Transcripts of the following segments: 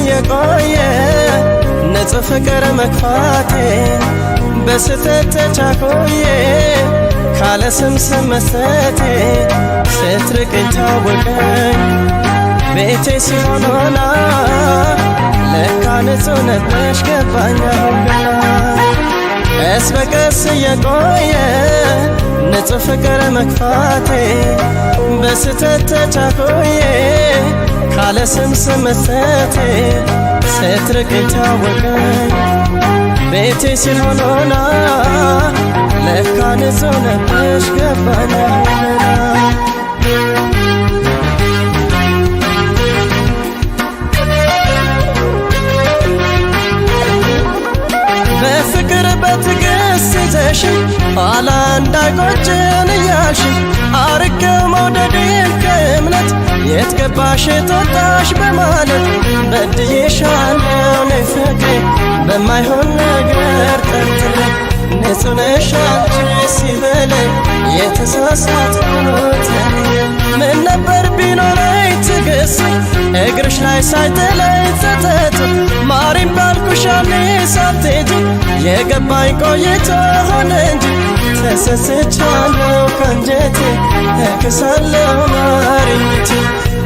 የቆየ ንጹህ ፍቅር መክፋቴ በስተት ተቻኮዬ ካለ ስም መስጠቴ ስትርቅኝ ታወቀኝ ቤቴ ሲሆን ሆና ለካ ንጹህ ነበርሽ ገባኝ አሁን ገና ቀስ በቀስ የቆየ ንጹህ ፍቅር መክፋቴ በስተት ተቻኮዬ ካለ ስም መስጠቴ ስትርቅኝ ታወቀኝ ቤቴ ሲሆን ሆና ለካ ንጹህ ነበርሽ ገባኝ ገና በፍቅር በትዕግስት ይዘሽ ኋላ እንዳይቆጭን እያልሽ አርቄው መውደዴን ከእምነት የት ገባሽ የት ወጣሽ በማለት በድዬሻለሁ ነይ ፍቅሬ በማይሆን ነገር ጠርጥሬ ንጹህ ነሽ አንቺ ሲበለኝ የተሳሳትኩት ምን ነበር ቢኖረኝ ትዕግስት እግርሽ ላይ ሳይጥለኝ ጸጸት ማሪም ባልኩሽ ያኔ ሳትሄጂ የገባኝ ቆይቶ ሆነ እንጂ ተሰስቻለሁ ከአንጀቴ እክሳለሁ ማሪኝቴ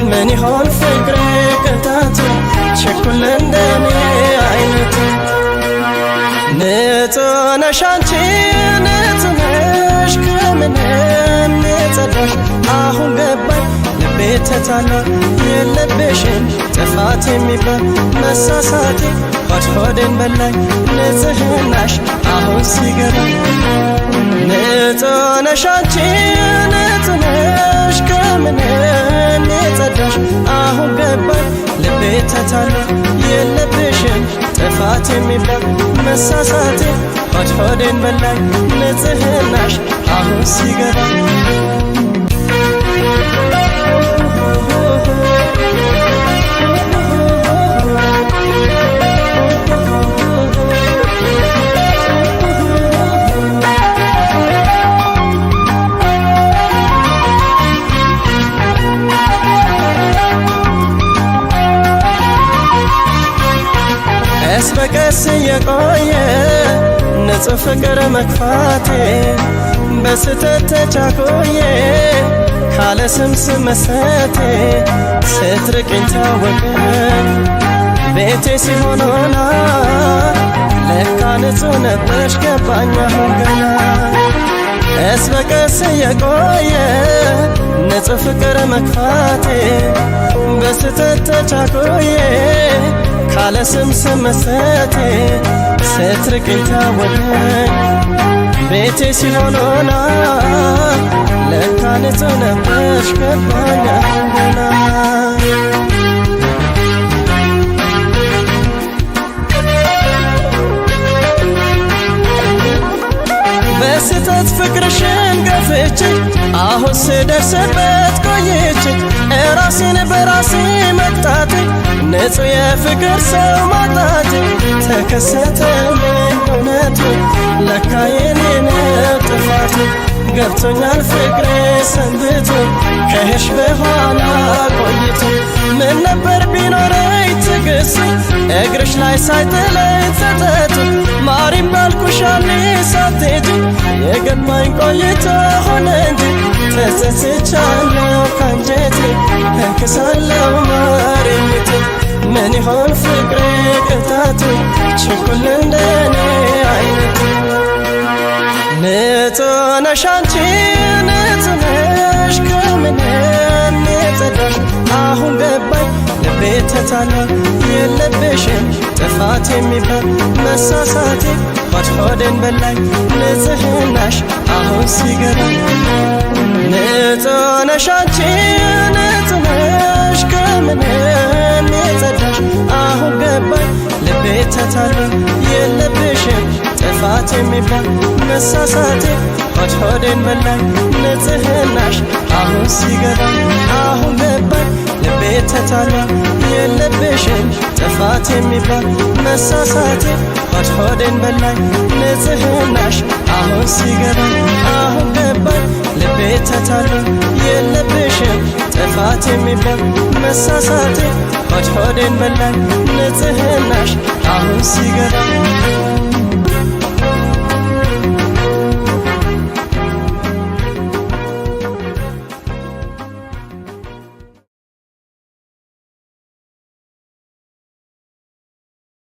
ምን ይሆን ፍቅሬ ቅጣቱ ችኩል እንደኔ አይነቱ ንጹህ ነሽ አንቺ ንጹህ ነሽ ከምንም የጸዳሽ አሁን ገባኝ ልቤ ተታላ የለብሽም ጥፋት የሚባል መሳሳቴ ሆዴን በላኝ ንጽህናሽ አሁን ሲገባኝ ንጹህ ነሽ አንቺ ንጹህ ነሽ ከምንም የጸዳሽ አሁን ገባኝ ልቤ ተታላ የለብሽም ጥፋት የሚባል መሳሳቴ ሆዴን በላኝ ንጽህናሽ አሁን ሲገባኝ ቀስ በቀስ የቆየ ንጹህ ፍቅር መክፋቴ በስተት ተቻኮዬ ካለ ስም መስጠቴ ስትርቅኝ ታወቀኝ ቤቴ ሲሆን ሆና ለካ ንጹህ ነበርሽ ገባኝ አሁን ገና ቀስ በቀስ የቆየ ንጹህ ፍቅር መክፋቴ በስተት ተቻኮዬ ካለ ስም መስጠቴ ስትርቅኝ ታወቀኝ ቤቴ ሲሆን ሆና ለካ ንጹህ ነበርሽ ገባኝ አሁን ገና በስተት ፍቅርሽን ገፍቼ አሁን ስደርስበት ቆይቼ ራሴን በራሴ መቅጣቴ ንጹህ የፍቅር ሰው ማጣቴ ተከሰተልኝ እውነቱ ለካ የኔ ነው ጥፋቱ ገብቶኛል ፍቅሬ ሰንብቶ ከሄድሽ በኋላ ቆይቶ ምን ነበር ቢኖረኝ ትዕግስት እግርሽ ላይ ሳይጥለኝ ጸጸቱ ማሪም ባልኩሽ ያኔ ሳትሄጂ የገባኝ ቆይቶ ሆነ እንጂ ተሰስቻለሁ ከአንጀቴ እክሳለሁ ማሪኝቴ ምን ይሆን ፍቅሬ ቅጣቱ ችኩል እንደኔ አይነቱ ንጹህ ነሽ አንቺ ንጹህ ነሽ ከምንም የጸዳሽ አሁን ገባኝ ልቤ ተታላ የለብሽም ጥፋት የሚባል መሳሳቴ ሆዴን በላኝ ንጽህናሽ አሁን ሲገባኝ ንጹህ ነሽ አንቺ ንጹህ ነሽ ከምንም የጸዳሽ አሁን ገባኝ ልቤ ተታላ የለብሽም ጥፋት የሚባል መሳሳቴ ሆዴን በላኝ ንጽህናሽ አሁን ሲገባኝ አሁን ገባኝ ልቤ ተታላ የለብሽም ጥፋት ጥፋት የሚባል መሳሳቴ ሆዴን በላኝ ንጽህናሽ አሁን ሲገባኝ አሁን ገባኝ ልቤ ተታለኝ የለብሽም ጥፋት የሚባል መሳሳቴ ሆዴን በላኝ ንጽህናሽ አሁን ሲገባኝ